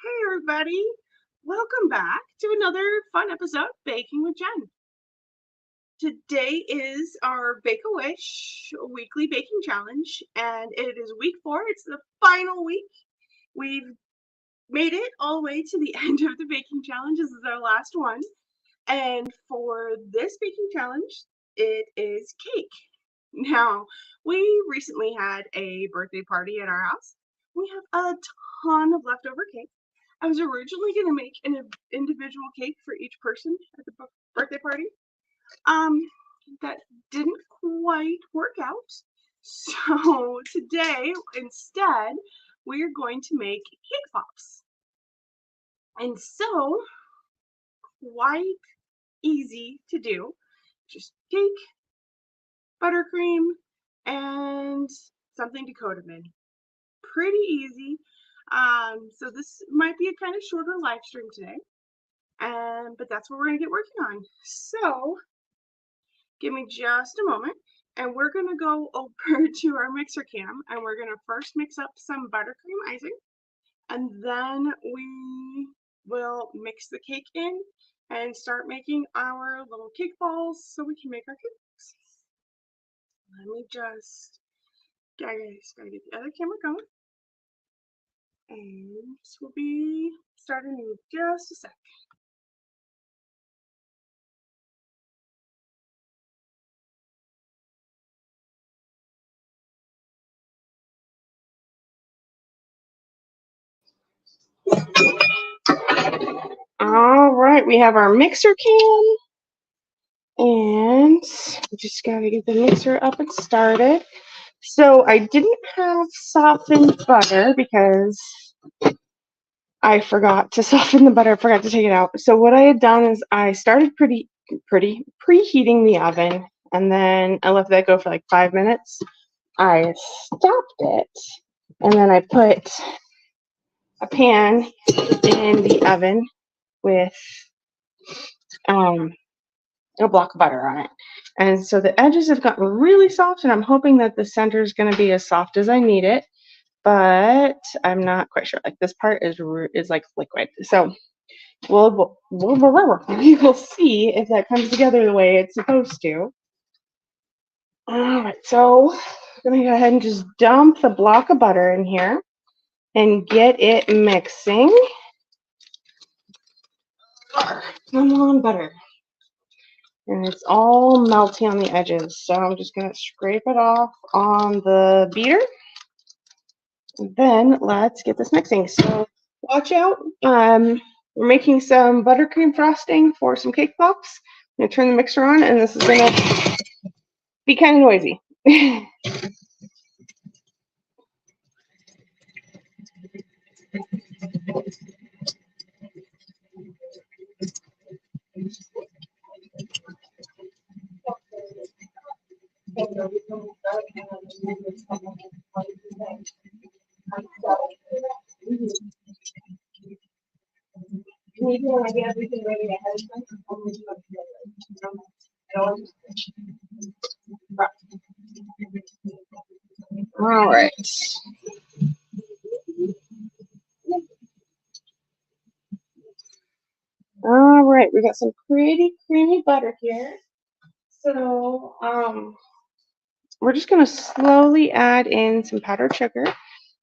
Hey everybody, welcome back to another fun episode of Baking with Jen. Today is our Bake-A-Wish weekly baking challenge, and it is week 4. It's the final week. We've made it all the way to the end of the baking challenge. This is our last one. And for this baking challenge, it is cake. Now, we recently had a birthday party at our house. We have a ton of leftover cake. I was originally going to make an individual cake for each person at the birthday party. That didn't quite work out. So today, instead, we're going to make cake pops. And so, quite easy to do. Just cake, buttercream, and something to coat them in. Pretty easy. So this might be a kind of shorter live stream today, but that's what we're gonna get working on. So give me just a moment, and we're gonna go over to our mixer cam, and we're gonna first mix up some buttercream icing, and then we will mix the cake in and start making our little cake balls so we can make our cakes. Let me just, gotta get the other camera going. And this will be starting in just a sec. All right, we have our mixer can, and we just gotta get the mixer up and started. So I didn't have softened butter because I forgot to soften the butter. I forgot to take it out. So what I had done is I started preheating the oven, and then I left that go for like 5 minutes. I stopped it, and then I put a pan in the oven with a block of butter on it. And so the edges have gotten really soft, and I'm hoping that the center is going to be as soft as I need it, but I'm not quite sure. Like this part is like liquid. So we will see if that comes together the way it's supposed to. All right, so I'm going to go ahead and just dump the block of butter in here and get it mixing. Come on, butter. And it's all melty on the edges, so I'm just going to scrape it off on the beater. Then let's get this mixing. So watch out. We're making some buttercream frosting for some cake pops. I'm going to turn the mixer on, and this is going to be kind of noisy. All right. All right, we got some pretty creamy butter here. So we're just going to slowly add in some powdered sugar.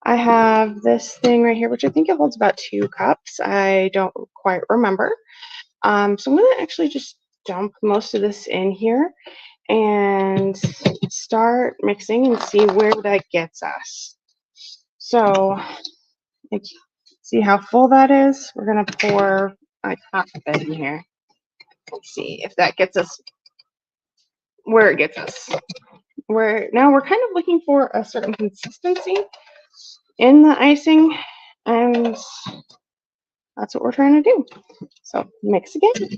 I have this thing right here, which I think it holds about 2 cups. I don't quite remember. So I'm going to actually just dump most of this in here and start mixing and see where that gets us. So, see how full that is? We're going to pour like half of it in here. Let's see if that gets us where it gets us. Now we're kind of looking for a certain consistency in the icing, and that's what we're trying to do. So mix again.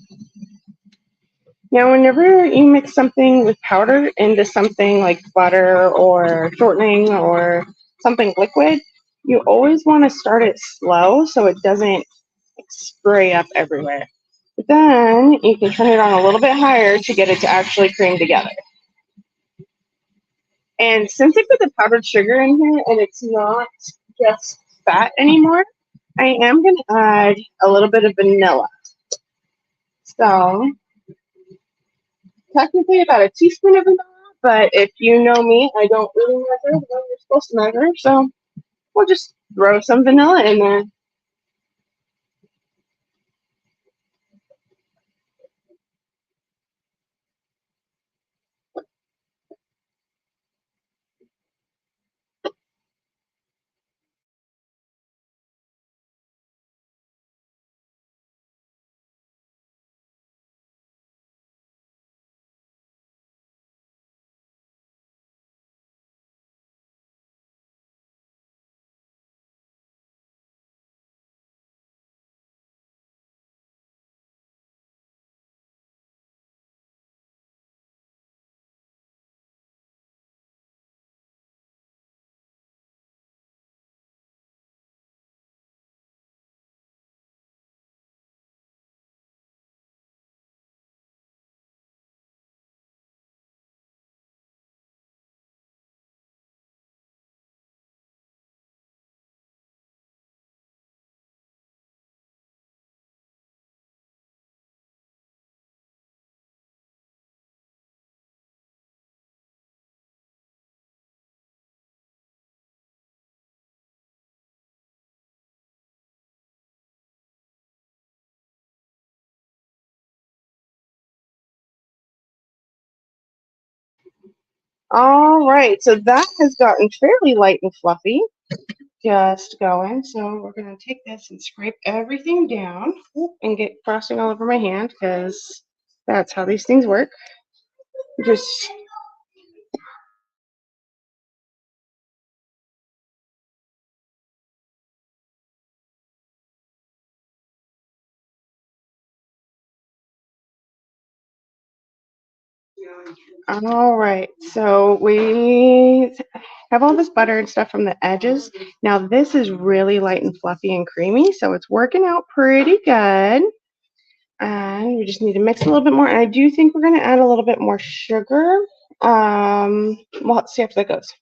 Now, whenever you mix something with powder into something like butter or shortening or something liquid, you always want to start it slow so it doesn't spray up everywhere. But then you can turn it on a little bit higher to get it to actually cream together. And since I put the powdered sugar in here and it's not just fat anymore, I am going to add a little bit of vanilla. So technically about a teaspoon of vanilla, but if you know me, I don't really measure when you're supposed to measure, so we'll just throw some vanilla in there. All right, so that has gotten fairly light and fluffy. Just going. So we're going to take this and scrape everything down and get frosting all over my hand because that's how these things work. Just all right. So we have all this butter and stuff from the edges. Now this is really light and fluffy and creamy, so it's working out pretty good. And we just need to mix a little bit more. And I do think we're going to add a little bit more sugar. We'll have to see how that goes.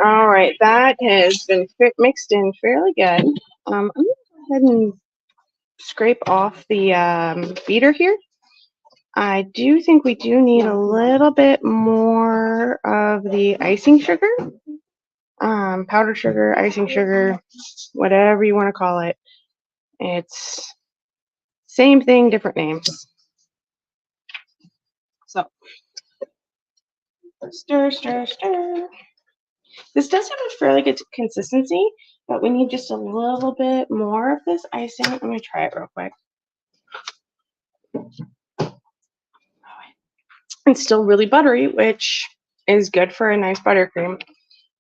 All right, that has been mixed in fairly good. I'm going to go ahead and scrape off the beater here. I do think we do need a little bit more of the icing sugar, powdered sugar, icing sugar, whatever you want to call it. It's same thing, different names. So stir, stir, stir. This does have a fairly good consistency, but we need just a little bit more of this icing. Let me try it real quick. It's still really buttery, which is good for a nice buttercream.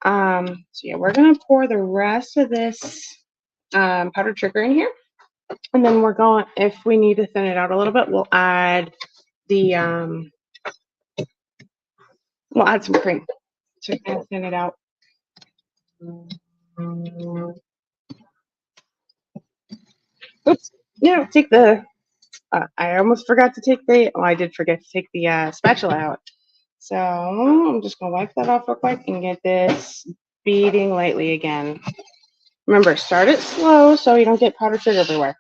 So yeah, we're gonna pour the rest of this powdered sugar in here, and then we're going. If we need to thin it out a little bit, we'll add the we'll add some cream to kind of thin it out. Oops, yeah, take the. I almost forgot to take the. Oh, I did forget to take the spatula out. So I'm just gonna wipe that off real quick and get this beating lightly again. Remember, start it slow so you don't get powdered sugar everywhere.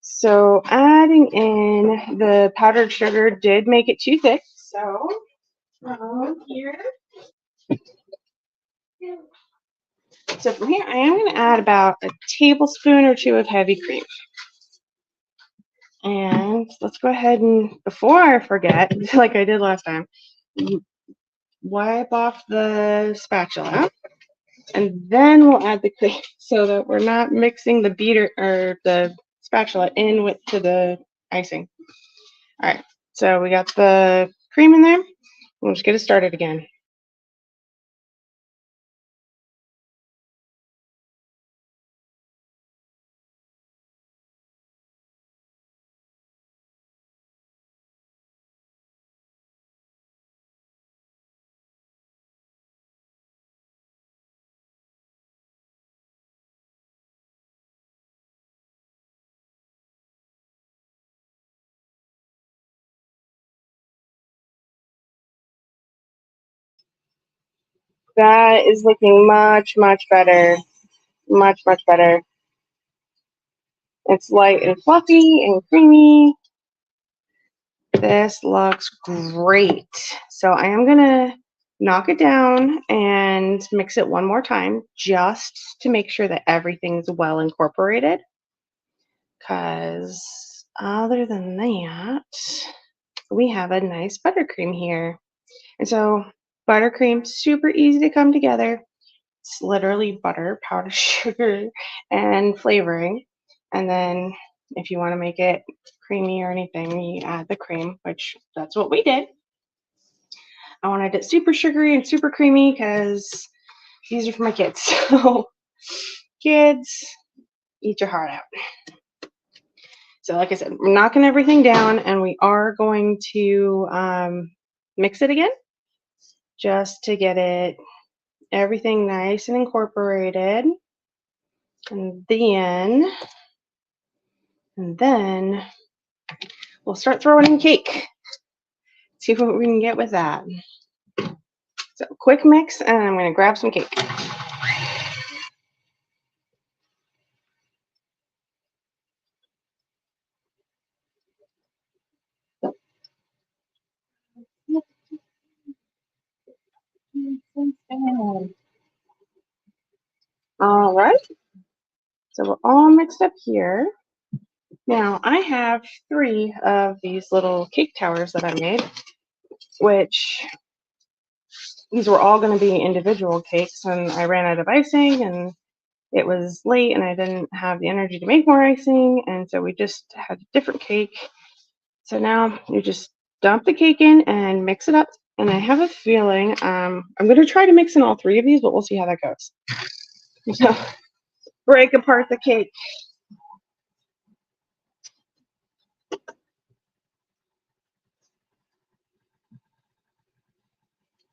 So adding in the powdered sugar did make it too thick. So here. So from here, I am going to add about a tablespoon or two of heavy cream. And let's go ahead and, before I forget, like I did last time, wipe off the spatula. And then we'll add the cream so that we're not mixing the beater or the spatula in with to the icing. All right, so we got the cream in there. We'll just get it started again. That is looking much, much better. Much, much better. It's light and fluffy and creamy. This looks great. So I am going to knock it down and mix it one more time just to make sure that everything's well incorporated. Because other than that, we have a nice buttercream here. And so buttercream, super easy to come together. It's literally butter, powdered sugar, and flavoring. And then if you want to make it creamy or anything, you add the cream, which that's what we did. I wanted it super sugary and super creamy because these are for my kids. So kids, eat your heart out. So like I said, we're knocking everything down and we are going to mix it again just to get it everything nice and incorporated. And then we'll start throwing in cake. See what we can get with that. So quick mix, and I'm going to grab some cake. All right. So we're all mixed up here. Now I have 3 of these little cake towers that I made, which these were all going to be individual cakes, and I ran out of icing and it was late and I didn't have the energy to make more icing, and so we just had a different cake. So now you just dump the cake in and mix it up, and I have a feeling I'm going to try to mix in all 3 of these, but we'll see how that goes. So break apart the cake.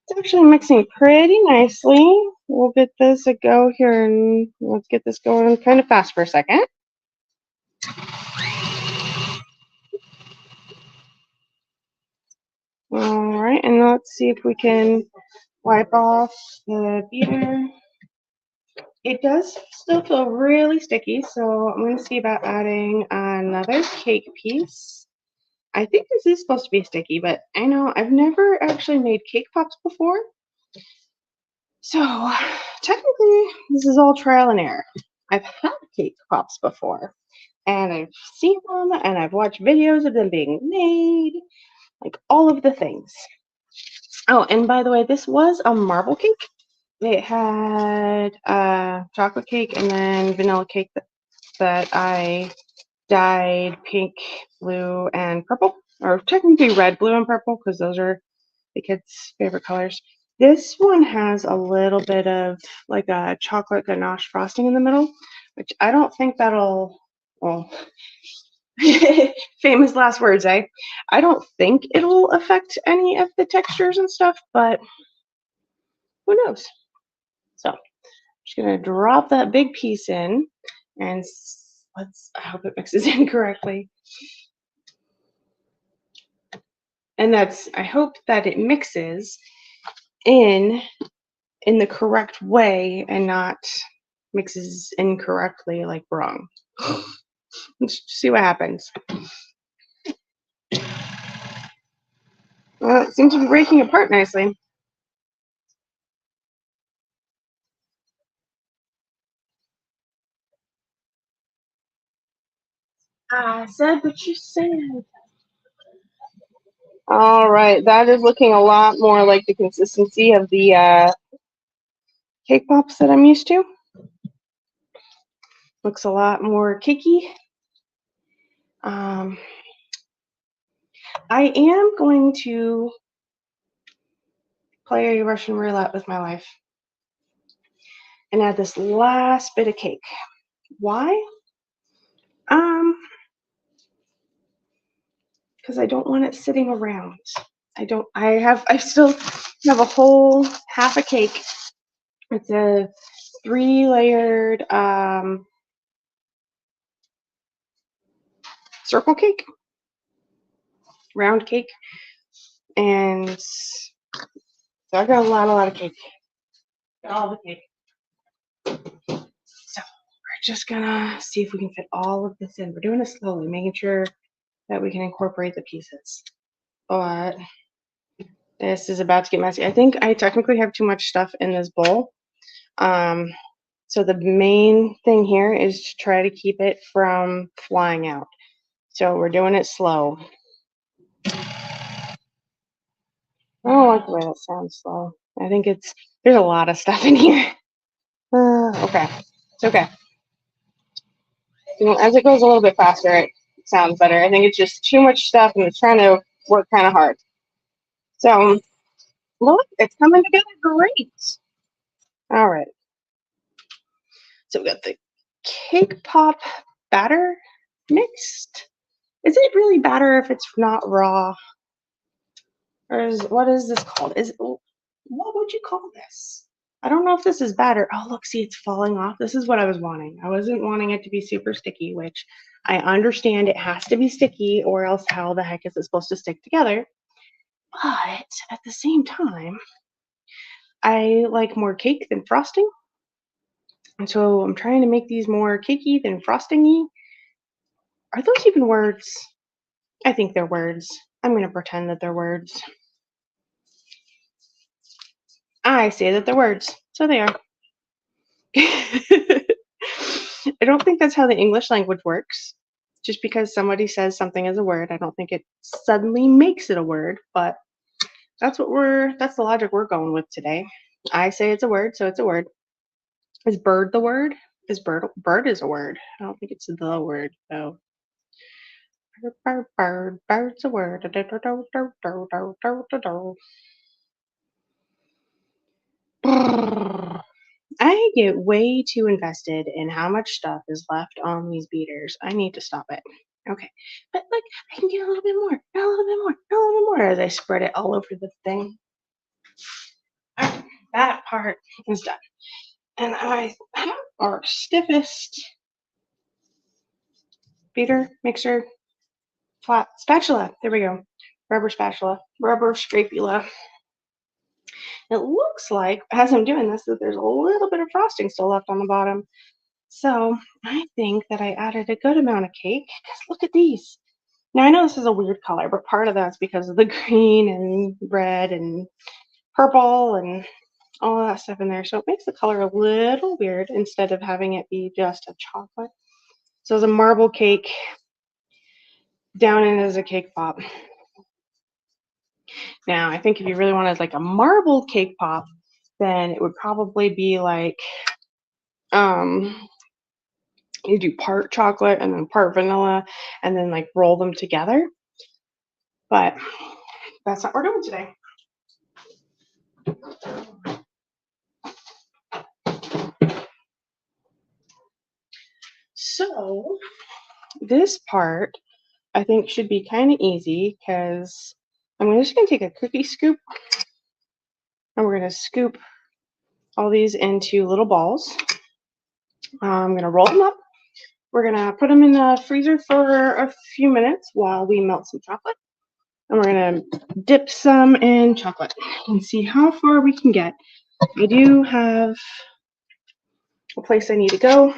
It's actually mixing pretty nicely. We'll get this a go here, and let's get this going kind of fast for a second. All right, and let's see if we can wipe off the beater. It does still feel really sticky, so I'm going to see about adding another cake piece. I think this is supposed to be sticky, but I know I've never actually made cake pops before. So technically, this is all trial and error. I've had cake pops before, and I've seen them, and I've watched videos of them being made, like all of the things. Oh, and by the way, this was a marble cake. It had chocolate cake and then vanilla cake that I dyed pink, blue, and purple, or technically red, blue, and purple, because those are the kids' favorite colors. This one has a little bit of like a chocolate ganache frosting in the middle, which I don't think that'll, well, famous last words, eh? I don't think it'll affect any of the textures and stuff, but who knows? So I'm just gonna drop that big piece in, and I hope it mixes in correctly. And I hope that it mixes in the correct way and not mixes incorrectly, like wrong. Let's see what happens. Well, it seems to be breaking apart nicely. I said what you said. All right, that is looking a lot more like the consistency of the cake pops that I'm used to. Looks a lot more cakey. I am going to play Russian roulette with my life and add this last bit of cake. Why? Because I don't want it sitting around. I still have a whole half a cake. It's a 3-layered circle cake, round cake, and so I got a lot of cake. Got all the cake. So we're just gonna see if we can fit all of this in. We're doing it slowly, making sure that we can incorporate the pieces. But this is about to get messy. I think I technically have too much stuff in this bowl. So the main thing here is to try to keep it from flying out. So we're doing it slow. I don't like the way that sounds slow. I think there's a lot of stuff in here. Okay, it's okay. As it goes a little bit faster, it sounds better. I think it's just too much stuff and it's trying to work kind of hard. So look, it's coming together great. All right. So we got the cake pop batter mixed. Is it really batter if it's not raw? Or what is this called? What would you call this? I don't know if this is batter. Oh, look, see, it's falling off. This is what I was wanting. I wasn't wanting it to be super sticky, which I understand it has to be sticky or else how the heck is it supposed to stick together? But at the same time, I like more cake than frosting. And so I'm trying to make these more cakey than frostingy. Are those even words? I think they're words. I'm going to pretend that they're words. I say that they're words. So they are. I don't think that's how the English language works. Just because somebody says something is a word, I don't think it suddenly makes it a word, but that's the logic we're going with today. I say it's a word, so it's a word. Is bird the word? Bird is a word. I don't think it's the word though. Bird's a word. I get way too invested in how much stuff is left on these beaters. I need to stop it. Okay. But look, I can get a little bit more, a little bit more, a little bit more as I spread it all over the thing. All right, that part is done. And I have our stiffest beater, mixer, flat spatula. There we go. Rubber spatula, rubber scrapula. It looks like, as I'm doing this, that there's a little bit of frosting still left on the bottom. So I think that I added a good amount of cake, because look at these. Now I know this is a weird color, but part of that's because of the green and red and purple and all of that stuff in there. So it makes the color a little weird instead of having it be just a chocolate. So it's a marble cake down in as a cake pop. Now I think if you really wanted like a marble cake pop, then it would probably be like you do part chocolate and then part vanilla and then like roll them together. But that's not what we're doing today. So this part I think should be kind of easy because I'm just going to take a cookie scoop and we're going to scoop all these into little balls. I'm going to roll them up. We're going to put them in the freezer for a few minutes while we melt some chocolate. And we're going to dip some in chocolate and see how far we can get. I do have a place I need to go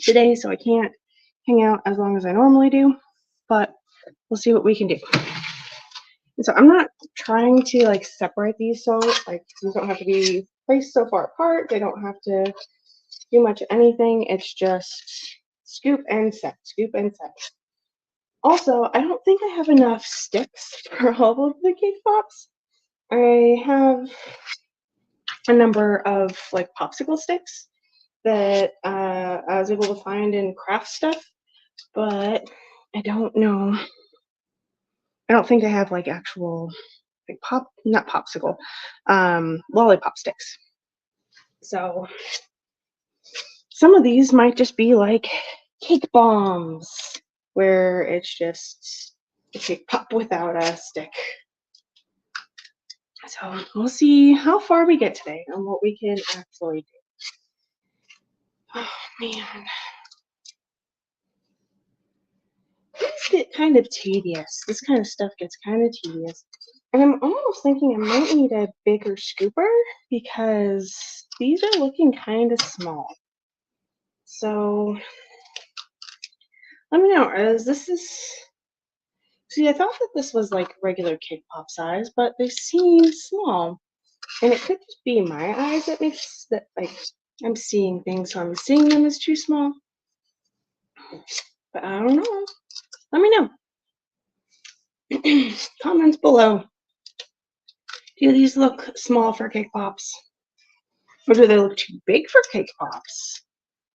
today, so I can't hang out as long as I normally do, but we'll see what we can do. And so I'm not trying to like separate these so like these don't have to be placed so far apart. They don't have to do much of anything. It's just Scoop and set, scoop and set. Also, I don't think I have enough sticks for all of the cake pops. I have a number of like popsicle sticks that I was able to find in craft stuff, but I don't know. I don't think I have like actual like not popsicle, lollipop sticks. So some of these might just be like cake bombs, where it's just a cake pop without a stick. So we'll see how far we get today and what we can actually do. Oh man. Things get kind of tedious. This kind of stuff gets kind of tedious. And I'm almost thinking I might need a bigger scooper because these are looking kind of small. So let me know. See, I thought that this was like regular cake pop size, but they seem small. And it could just be my eyes that makes that like I'm seeing things, so I'm seeing them as too small. But I don't know. Let me know. Comments below. Do these look small for cake pops? Or do they look too big for cake pops?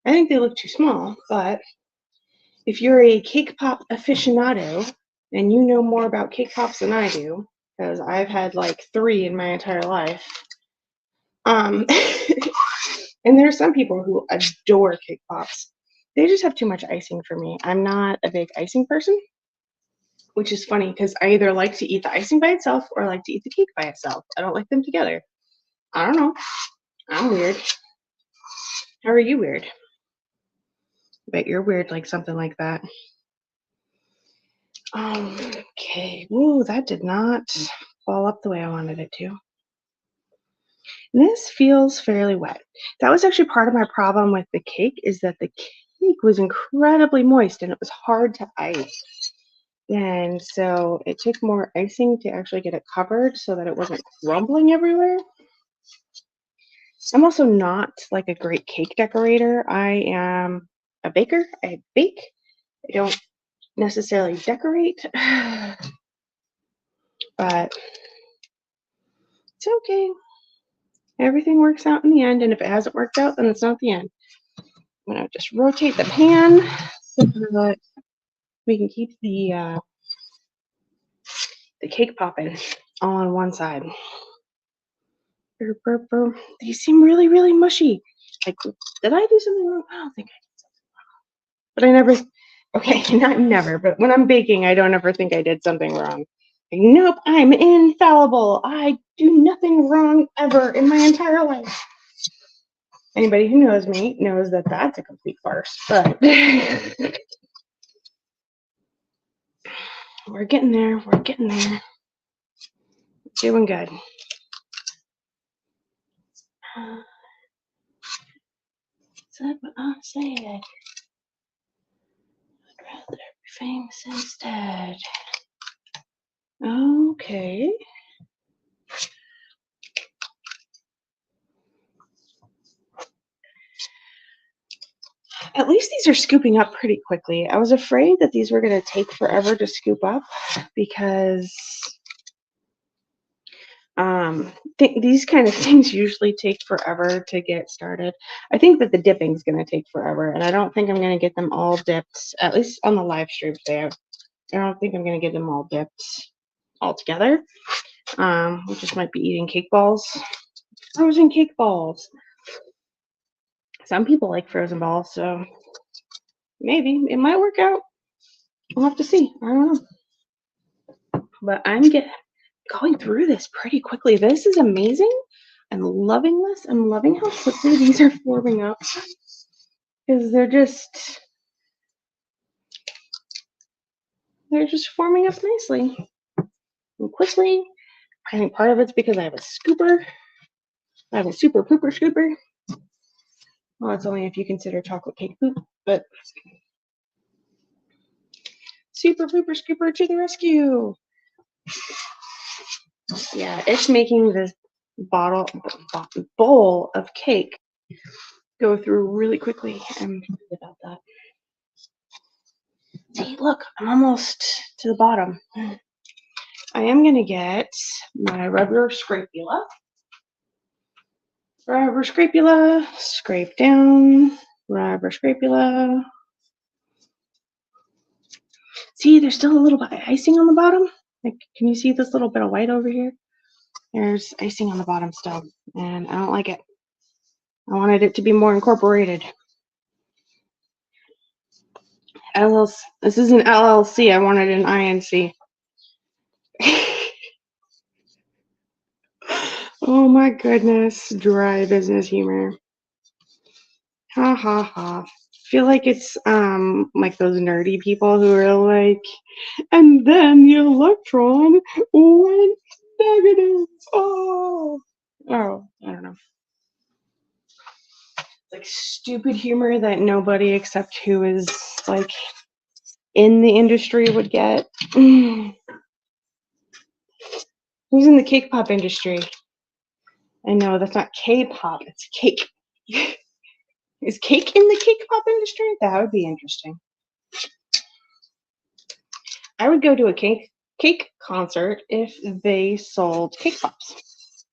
I think they look too small, but if you're a cake pop aficionado and you know more about cake pops than I do, because I've had like 3 in my entire life, and there are some people who adore cake pops. They just have too much icing for me. I'm not a big icing person, which is funny because I either like to eat the icing by itself or like to eat the cake by itself. I don't like them together. I don't know. I'm weird. How are you weird? I bet you're weird like something like that. Okay. Ooh, that did not fall up the way I wanted it to. This feels fairly wet. That was actually part of my problem with the cake, is that the cake was incredibly moist and it was hard to ice. And so it took more icing to actually get it covered so that it wasn't crumbling everywhere. I'm also not like a great cake decorator. I am a baker. I bake. I don't necessarily decorate, but it's okay. Everything works out in the end, and if it hasn't worked out, then it's not the end. I'm gonna just rotate the pan so that we can keep the cake popping all on one side. These seem really, really mushy. Like, did I do something wrong? I don't think I did something wrong. But I never, okay, not never, but when I'm baking, I don't ever think I did something wrong. Like, nope, I'm infallible. I do nothing wrong ever in my entire life. Anybody who knows me knows that that's a complete farce, but we're getting there. We're getting there. Doing good. Said what I said. I'd rather be famous instead. Okay. At least these are scooping up pretty quickly. I was afraid that these were going to take forever to scoop up because these kind of things usually take forever to get started. I think that the dipping is going to take forever, and I don't think I'm going to get them all dipped, at least on the live stream today. I don't think I'm going to get them all dipped all together. We just might be eating cake balls. Frozen cake balls. Some people like frozen balls, so maybe it might work out. We'll have to see. I don't know. But I'm going through this pretty quickly. This is amazing. I'm loving this. I'm loving how quickly these are forming up. Because they're just forming up nicely and quickly. I think part of it's because I have a scooper. I have a super pooper scooper. Well, it's only if you consider chocolate cake poop, but super pooper scooper to the rescue. Yeah, it's making this bowl of cake go through really quickly. I'm happy about that. See, look, I'm almost to the bottom. I am going to get my rubber scrapula. Rubber scrapula, scrape down, rubber scrapula. See, there's still a little bit of icing on the bottom. Like, can you see this little bit of white over here? There's icing on the bottom still, and I don't like it. I wanted it to be more incorporated. LLC. This is an LLC. I wanted an INC. Oh my goodness, dry business humor. Ha ha ha. Feel like it's like those nerdy people who are like, and then the electron went negative. Oh, I don't know. Like stupid humor that nobody except who is like in the industry would get. Who's in the cake pop industry? I know that's not K-pop, it's cake. Is cake in the cake pop industry? That would be interesting. I would go to a cake concert if they sold cake pops.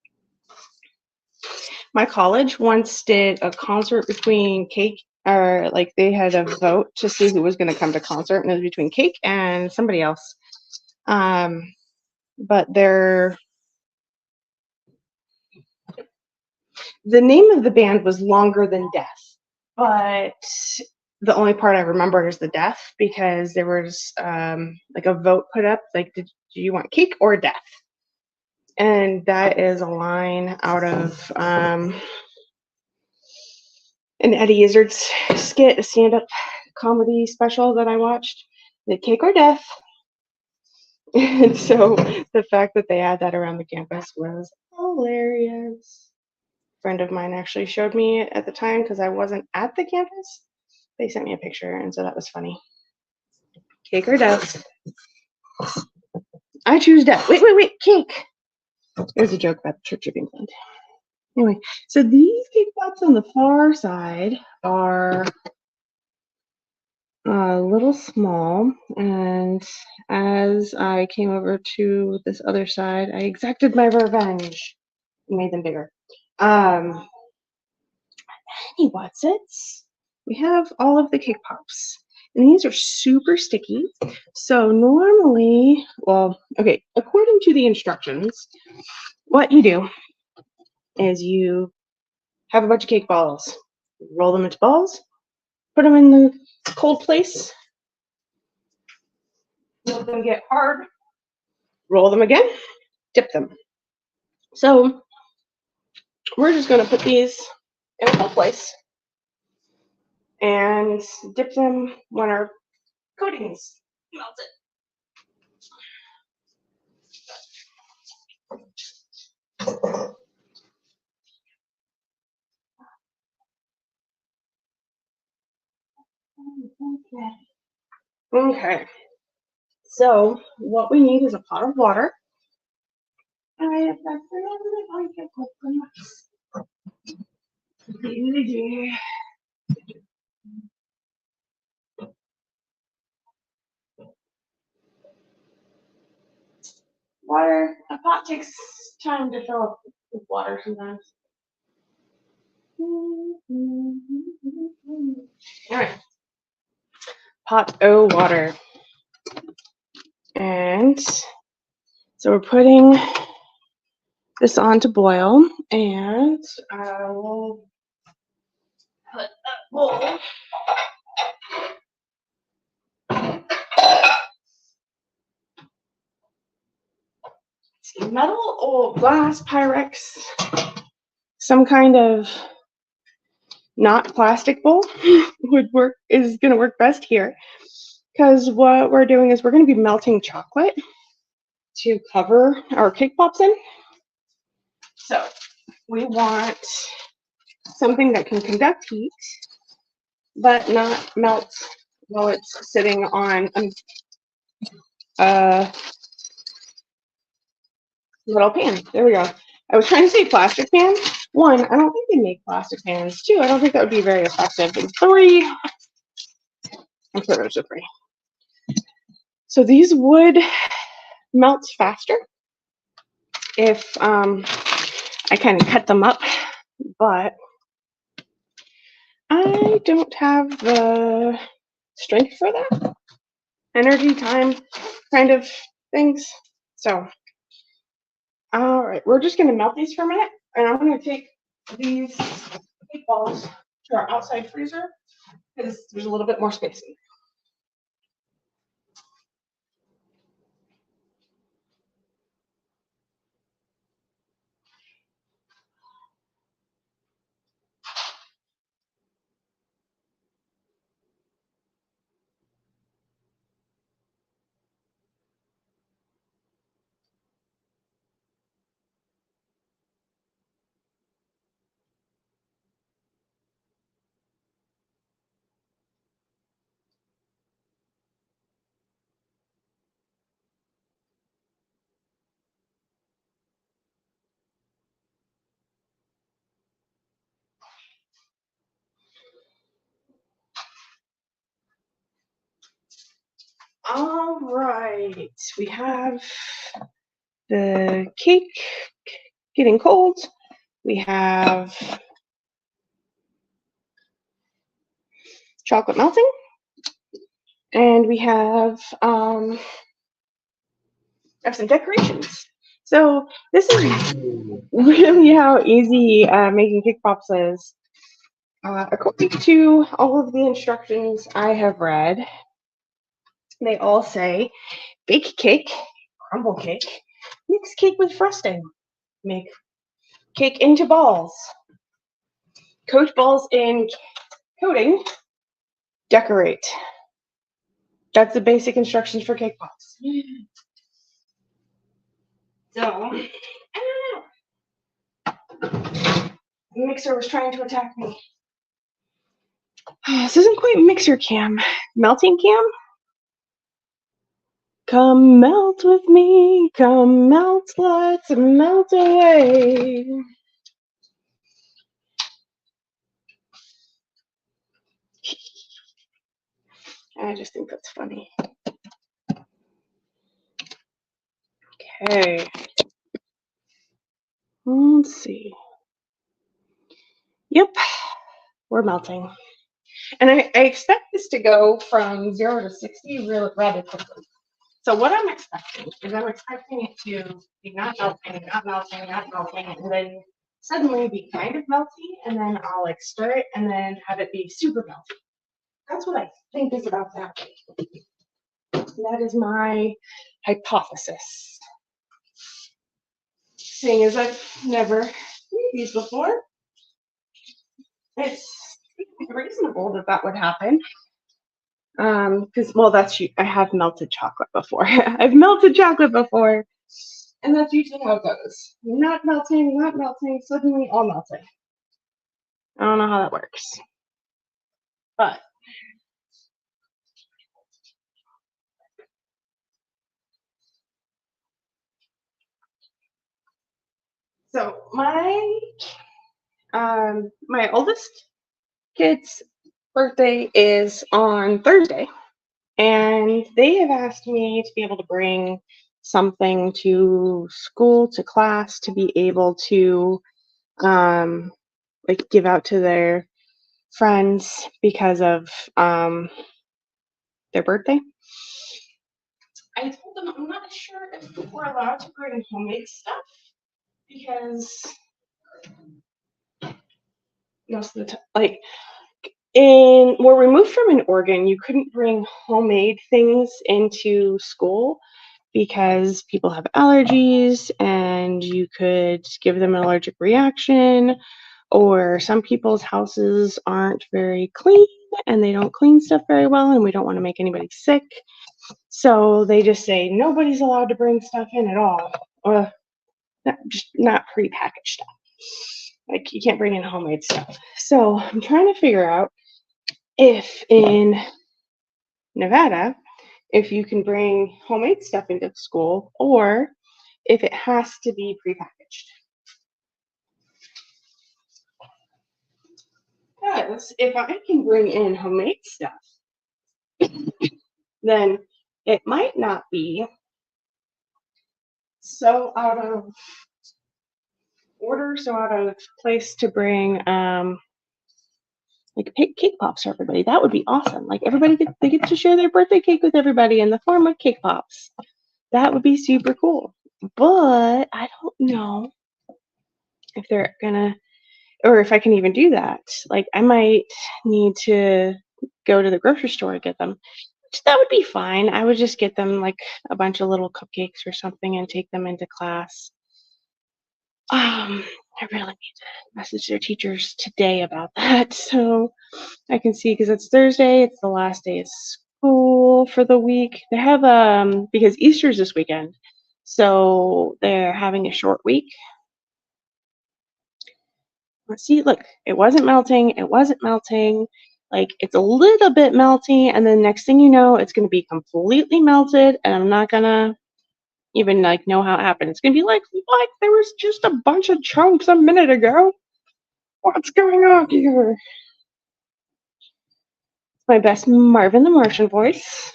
My college once did a concert between cake, or like they had a vote to see who was going to come to concert, and it was between cake and somebody else. But the name of the band was Longer Than Death, but the only part I remember is the death, because there was like a vote put up, like, do you want cake or death? And that is a line out of an Eddie Izzard's skit, a stand-up comedy special that I watched, the cake or death. And so the fact that they had that around the campus was hilarious. A friend of mine actually showed me at the time because I wasn't at the campus. They sent me a picture, and so that was funny. Cake or death? I choose death. Wait, cake. There's a joke about the Church of England. Anyway, so these cake pops on the far side are a little small, and as I came over to this other side, I exacted my revenge and made them bigger. Any Watsits? We have all of the cake pops, and these are super sticky. So normally, well, okay, according to the instructions, what you do is you have a bunch of cake balls, roll them into balls, put them in the cold place, let them get hard, roll them again, dip them. So we're just going to put these in a cold place and dip them when our coatings melted. Okay, so what we need is a pot of water. I have got coconuts. Water, a pot takes time to fill up with water sometimes. All right, pot o' water. And so we're putting this on to boil, and I will put a bowl. Metal or glass Pyrex, some kind of not plastic bowl is going to work best here, because what we're doing is we're going to be melting chocolate to cover our cake pops in. So we want something that can conduct heat but not melt while it's sitting on a little pan. There we go. I was trying to say plastic pan. 1, I don't think they make plastic pans. 2, I don't think that would be very effective. And 3, I'm sure there's a 3. So these would melt faster if I kind of cut them up, but I don't have the strength for that. Energy, time, kind of things. So, all right, we're just gonna melt these for a minute, and I'm gonna take these cake balls to our outside freezer because there's a little bit more space in there. All right, we have the cake getting cold. We have chocolate melting, and we have some decorations. So this is really how easy making cake pops is. According to all of the instructions I have read, they all say bake cake, crumble cake, mix cake with frosting, make cake into balls, coat balls in coating, decorate. That's the basic instructions for cake pops. So, the mixer was trying to attack me. This isn't quite mixer cam. Melting cam? Come melt with me, come melt, let's melt away. I just think that's funny. Okay. Let's see. Yep, we're melting. And I expect this to go from 0 to 60 rather quickly. So what I'm expecting is I'm expecting it to be not melting, not melting, not melting, and then suddenly be kind of melty, and then I'll like stir it and then have it be super melty. That's what I think is about that. That is my hypothesis. Seeing as I've never made these before, it's reasonable that that would happen. Because well, I have melted chocolate before. I've melted chocolate before, and that's usually how it goes. Not melting, not melting, suddenly all melting. I don't know how that works, but so my oldest kid's birthday is on Thursday, and they have asked me to be able to bring something to school, to class, to be able to like give out to their friends because of their birthday. I told them I'm not sure if we're allowed to bring homemade stuff because most of the time, like where we moved from in Oregon, you couldn't bring homemade things into school because people have allergies and you could give them an allergic reaction, or some people's houses aren't very clean and they don't clean stuff very well, and we don't want to make anybody sick. So they just say nobody's allowed to bring stuff in at all, or just not prepackaged stuff. Like you can't bring in homemade stuff. So I'm trying to figure out if in Nevada, if you can bring homemade stuff into school or if it has to be prepackaged. Because if I can bring in homemade stuff, then it might not be so out of order, so out of place to bring like cake pops for everybody. That would be awesome. Like they get to share their birthday cake with everybody in the form of cake pops. That would be super cool. But I don't know if they're gonna, or if I can even do that. Like I might need to go to the grocery store to get them. That would be fine. I would just get them like a bunch of little cupcakes or something and take them into class. I really need to message their teachers today about that so I can see, because it's Thursday, it's the last day of school for the week. They have because Easter's this weekend, so they're having a short week. Let's see, look, it wasn't melting, it wasn't melting. Like it's a little bit melty, and then next thing you know, it's gonna be completely melted, and I'm not gonna even like know how it happened. It's gonna be like, what? There was just a bunch of chunks a minute ago. What's going on here? My best Marvin the Martian voice.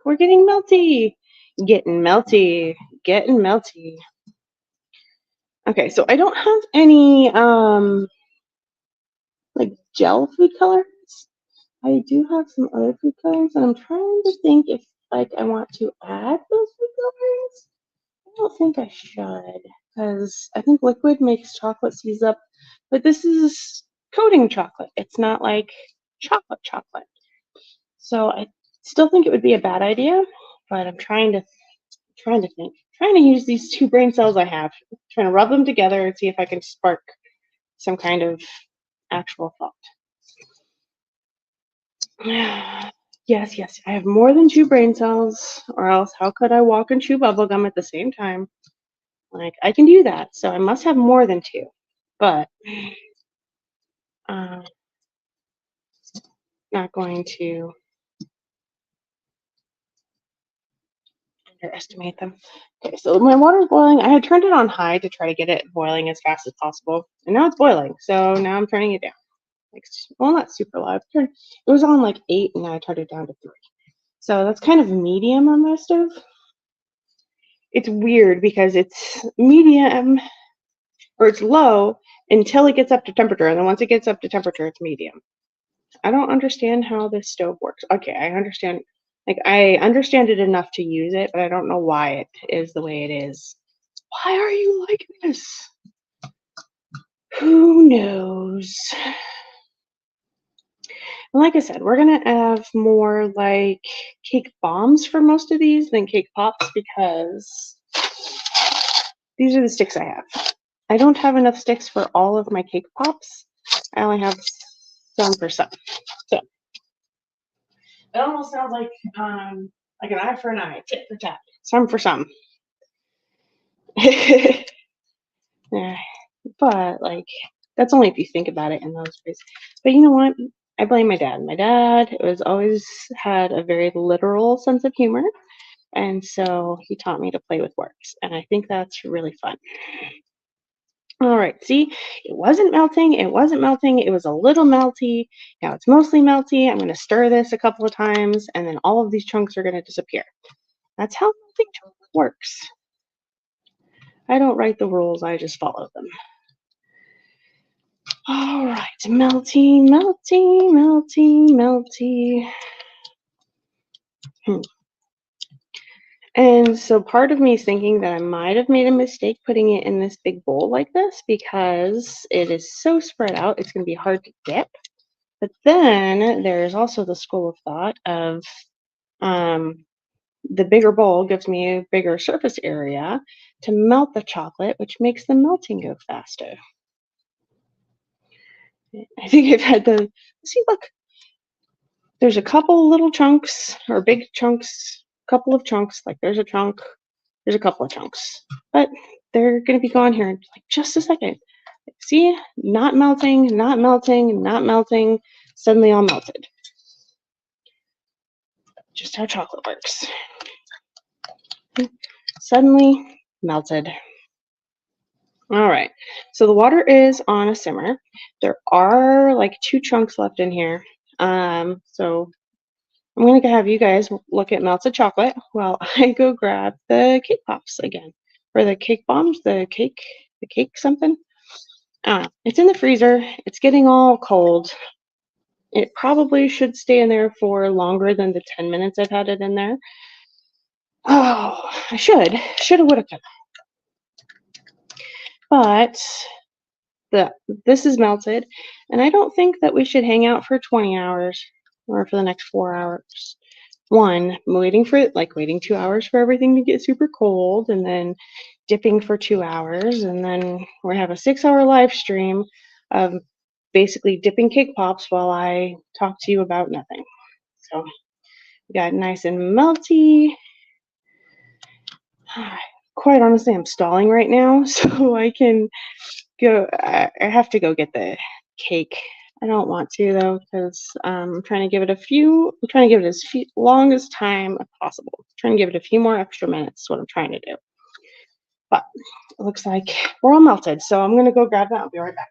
We're getting melty. Getting melty. Getting melty. Okay, so I don't have any like gel food colors. I do have some other food colors, and I'm trying to think if like I want to add those food colors. I don't think I should, because I think liquid makes chocolate seize up, but this is coating chocolate. It's not like chocolate chocolate. So I still think it would be a bad idea, but I'm trying to think, trying to use these two brain cells I have, trying to rub them together and see if I can spark some kind of actual thought. Yes, yes, I have more than two brain cells, or else how could I walk and chew bubblegum at the same time? Like, I can do that, so I must have more than two. But uh, not going to underestimate them. Okay, so my water's boiling. I had turned it on high to try to get it boiling as fast as possible, and now it's boiling. So now I'm turning it down. Like, well, not super loud. It was on like 8, and now I turned it down to 3. So that's kind of medium on my stove. It's weird because it's medium or it's low until it gets up to temperature, and then once it gets up to temperature, it's medium. I don't understand how this stove works. Okay, I understand. Like, I understand it enough to use it, but I don't know why it is the way it is. Why are you like this? Who knows? Like I said, we're gonna have more like cake bombs for most of these than cake pops, because these are the sticks I have. I don't have enough sticks for all of my cake pops. I only have some for some. So it almost sounds like an eye for an eye, tit for tat. Some for some. Yeah, but like that's only if you think about it in those ways. But you know what? I blame my dad. My dad was always had a very literal sense of humor, and so he taught me to play with words, and I think that's really fun. All right, see, it wasn't melting. It wasn't melting. It was a little melty. Now it's mostly melty. I'm going to stir this a couple of times, and then all of these chunks are going to disappear. That's how melting chocolate works. I don't write the rules. I just follow them. All right, melty, melty, melty, melty. And so part of me is thinking that I might have made a mistake putting it in this big bowl like this, because it is so spread out, it's going to be hard to dip. But then there's also the school of thought of the bigger bowl gives me a bigger surface area to melt the chocolate, which makes the melting go faster. I think I've had see, look, there's a couple little chunks or big chunks, couple of chunks, like there's a chunk, there's a couple of chunks, but they're going to be gone here in like just a second. See, not melting, not melting, not melting, suddenly all melted. Just how chocolate works. Suddenly melted. All right. So the water is on a simmer. There are like two chunks left in here. So I'm going to have you guys look at melted chocolate while I go grab the cake pops again. Or the cake bombs, the cake something. It's in the freezer. It's getting all cold. It probably should stay in there for longer than the 10 minutes I've had it in there. Oh, I shoulda, woulda, coulda. But the this is melted, and I don't think that we should hang out for 20 hours or for the next 4 hours. One, I'm waiting 2 hours for everything to get super cold, and then dipping for 2 hours, and then we have a 6 hour live stream of basically dipping cake pops while I talk to you about nothing. So we got nice and melty. Quite honestly, I'm stalling right now, so I can go. I have to go get the cake. I don't want to though, because I'm trying to give it I'm trying to give it as long as time as possible. Trying to give it a few more extra minutes. Is what I'm trying to do. But it looks like we're all melted, so I'm gonna go grab that. I'll be right back.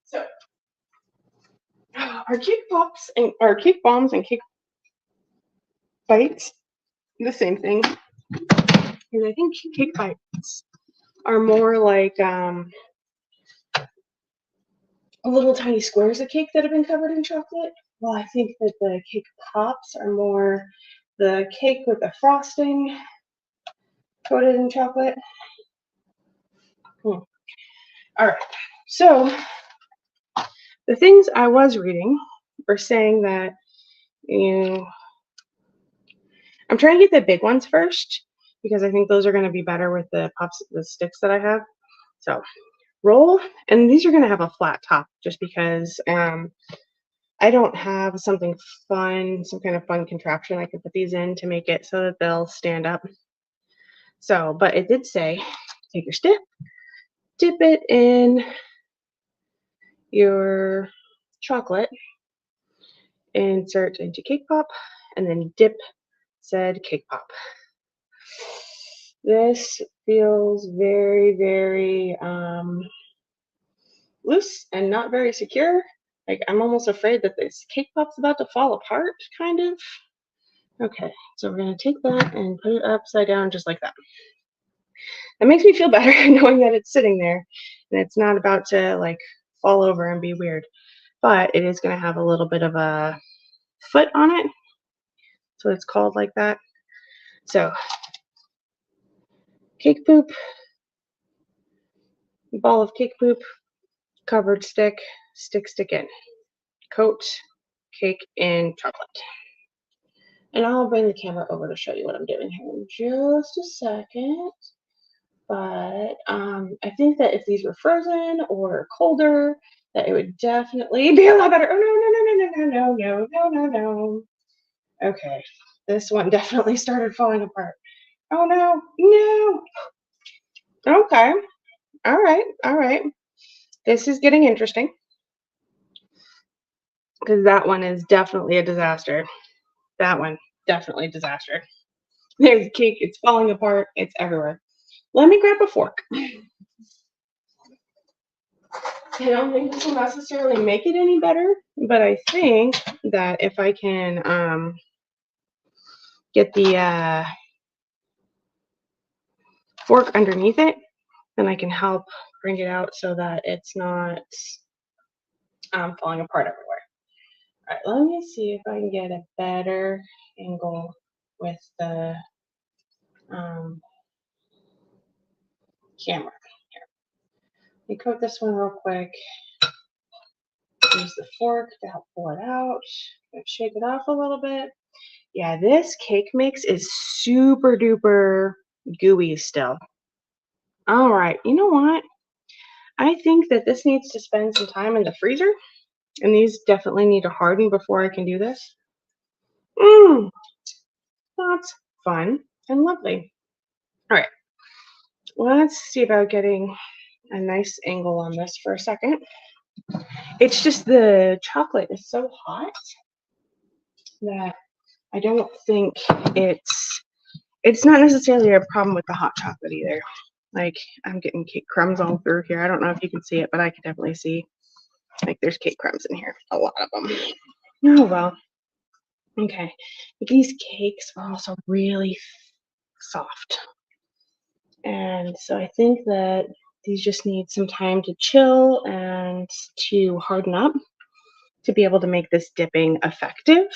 So our cake pops and our cake bombs and cake bites, the same thing. Because I think cake bites are more like little tiny squares of cake that have been covered in chocolate. Well, I think that the cake pops are more the cake with the frosting coated in chocolate. All right. So the things I was reading were saying that you, I'm trying to get the big ones first because I think those are going to be better with the pops, the sticks that I have. So roll, and these are going to have a flat top just because I don't have something fun, some kind of fun contraption I can put these in to make it so that they'll stand up. So, but it did say take your stick, dip it in your chocolate, insert into cake pop, and then dip said cake pop. This feels very, very loose and not very secure. Like I'm almost afraid that this cake pop's about to fall apart, kind of. Okay, so we're gonna take that and put it upside down just like that. It makes me feel better knowing that it's sitting there and it's not about to like fall over and be weird. But it is gonna have a little bit of a foot on it. So it's called like that. So cake poop, ball of cake poop, covered stick, stick in. Coat cake in chocolate. And I'll bring the camera over to show you what I'm doing here in just a second. But I think that if these were frozen or colder, that it would definitely be a lot better. Oh no, no, no, no, no, no, no, no, no, no. Okay, this one definitely started falling apart. Oh no, no. Okay, all right, all right. This is getting interesting because that one is definitely a disaster. That one, definitely a disaster. There's cake, it's falling apart, it's everywhere. Let me grab a fork. I don't think this will necessarily make it any better, but I think that if I can get the fork underneath it, then I can help bring it out so that it's not falling apart everywhere. All right, let me see if I can get a better angle with the um, camera. Here, let me coat this one real quick. Use the fork to help pull it out. Shake it off a little bit. Yeah, this cake mix is super duper gooey still. All right. You know what? I think that this needs to spend some time in the freezer, and these definitely need to harden before I can do this. Mmm, that's fun and lovely. All right. Let's see about getting a nice angle on this for a second. It's just the chocolate is so hot that I don't think it's not necessarily a problem with the hot chocolate either. Like I'm getting cake crumbs all through here. I don't know if you can see it, but I can definitely see like there's cake crumbs in here, a lot of them. Oh well. Okay. But these cakes are also really soft. And so I think that these just need some time to chill and to harden up to be able to make this dipping effective.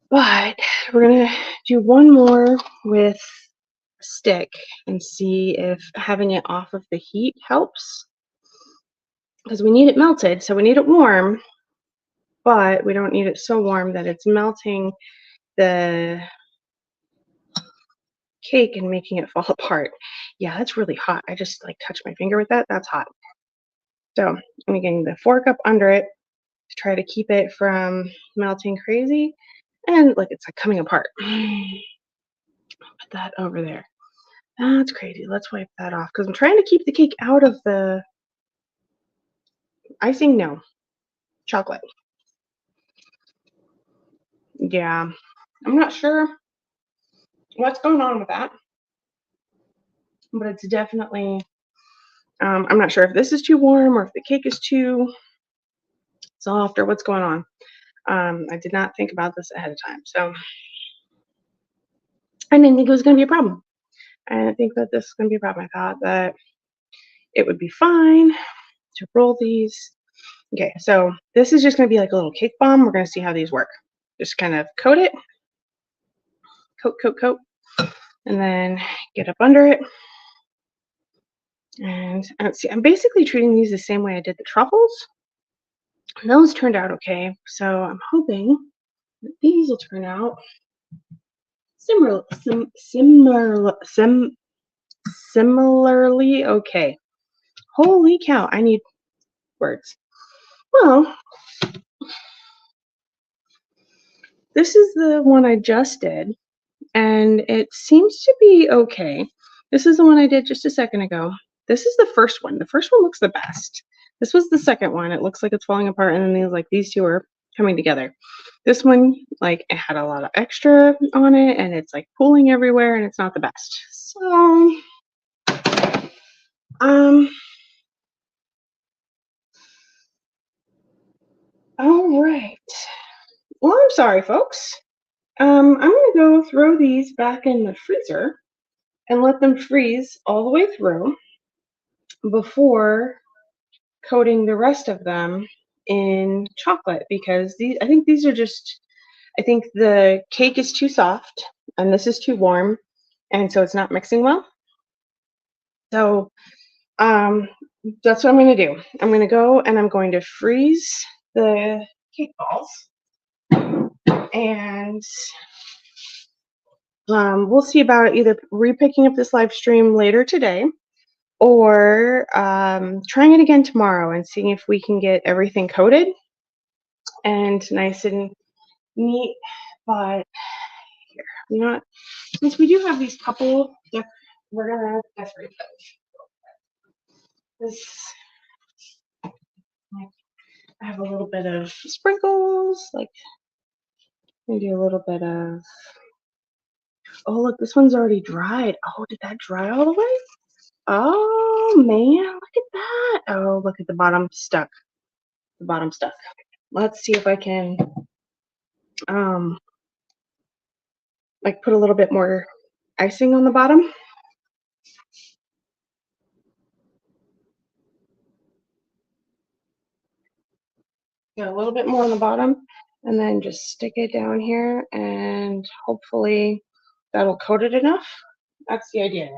But we're going to do one more with a stick and see if having it off of the heat helps. Because we need it melted, so we need it warm, but we don't need it so warm that it's melting the cake and making it fall apart. Yeah, that's really hot. I just like touched my finger with that. That's hot. So I'm getting the fork up under it to try to keep it from melting crazy. And like it's like coming apart. Put that over there. That's crazy. Let's wipe that off because I'm trying to keep the cake out of the icing. No, chocolate. Yeah, I'm not sure what's going on with that, but it's definitely. I'm not sure if this is too warm or if the cake is too soft or what's going on. I did not think about this ahead of time, so I didn't think it was going to be a problem. I didn't think that this was going to be a problem. I thought that it would be fine to roll these. Okay, so this is just going to be like a little cake bomb. We're going to see how these work. Just kind of coat it, coat, and then get up under it. And see, I'm basically treating these the same way I did the truffles. And those turned out okay, so I'm hoping that these will turn out similarly okay. Holy cow, I need words. Well, this is the one I just did, and it seems to be okay. This is the one I did just a second ago. This is the first one. The first one looks the best. This was the second one. It looks like it's falling apart, and then these two are coming together. This one, like, it had a lot of extra on it, and it's like pooling everywhere, and it's not the best. So, um, all right. Well, I'm sorry, folks. I'm gonna go throw these back in the freezer and let them freeze all the way through before coating the rest of them in chocolate because I think these are just I think the cake is too soft and this is too warm and so it's not mixing well. So um that's what I'm going to do. I'm going to go and I'm going to freeze the cake balls and we'll see about either repicking up this live stream later today or trying it again tomorrow and seeing if we can get everything coated and nice and neat. But here, you know what? Since we do have these couple, we're gonna decorate those. This, like, I have a little bit of sprinkles, like maybe a little bit of. Oh, look, this one's already dried. Oh, did that dry all the way? Oh man, look at that. Oh, look at the bottom stuck. The bottom stuck. Let's see if I can um like put a little bit more icing on the bottom. Yeah, a little bit more on the bottom and then just stick it down here and hopefully that'll coat it enough. That's the idea.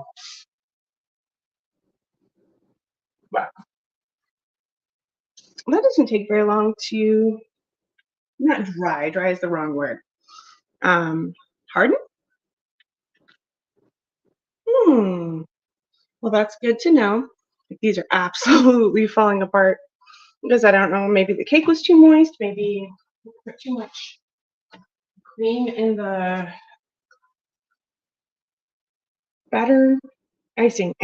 Wow. That doesn't take very long to not dry. Dry is the wrong word. Um, harden? Hmm. Well, that's good to know. These are absolutely falling apart because I don't know, maybe the cake was too moist, maybe I put too much cream in the batter. Icing.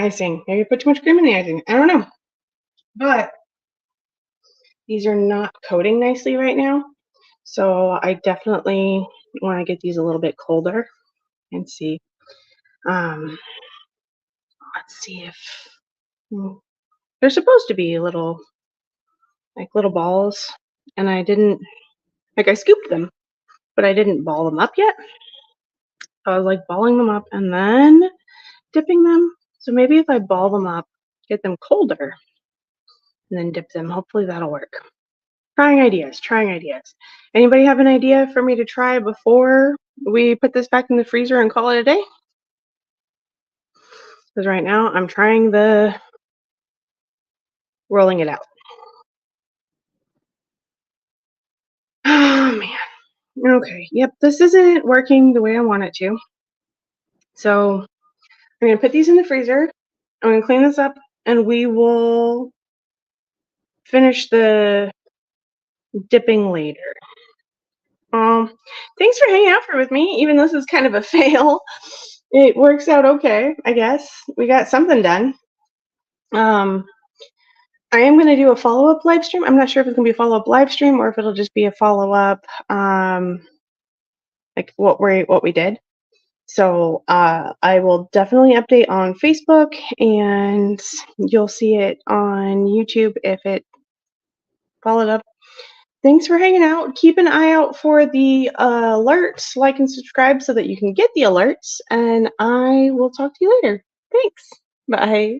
Maybe put too much cream in the icing. I don't know. But these are not coating nicely right now. So I definitely want to get these a little bit colder and see. Um, let's see if they're supposed to be little balls, and I didn't I scooped them, but I didn't ball them up yet. So I was like balling them up and then dipping them. So maybe if I ball them up, get them colder, and then dip them, hopefully that'll work. Trying ideas. Anybody have an idea for me to try before we put this back in the freezer and call it a day? Because right now I'm trying the rolling it out. Oh man. Okay. Yep. This isn't working the way I want it to. So I'm gonna put these in the freezer. I'm gonna clean this up, and we will finish the dipping later. Thanks for hanging out with me. Even though this is kind of a fail, it works out okay. I guess we got something done. I am going to do a follow-up live stream. I'm not sure if it's going to be a follow-up live stream or if it'll just be a follow-up, like what we did. So I will definitely update on Facebook, and you'll see it on YouTube if it followed up. Thanks for hanging out. Keep an eye out for the alerts. Like and subscribe so that you can get the alerts. And I will talk to you later. Thanks. Bye.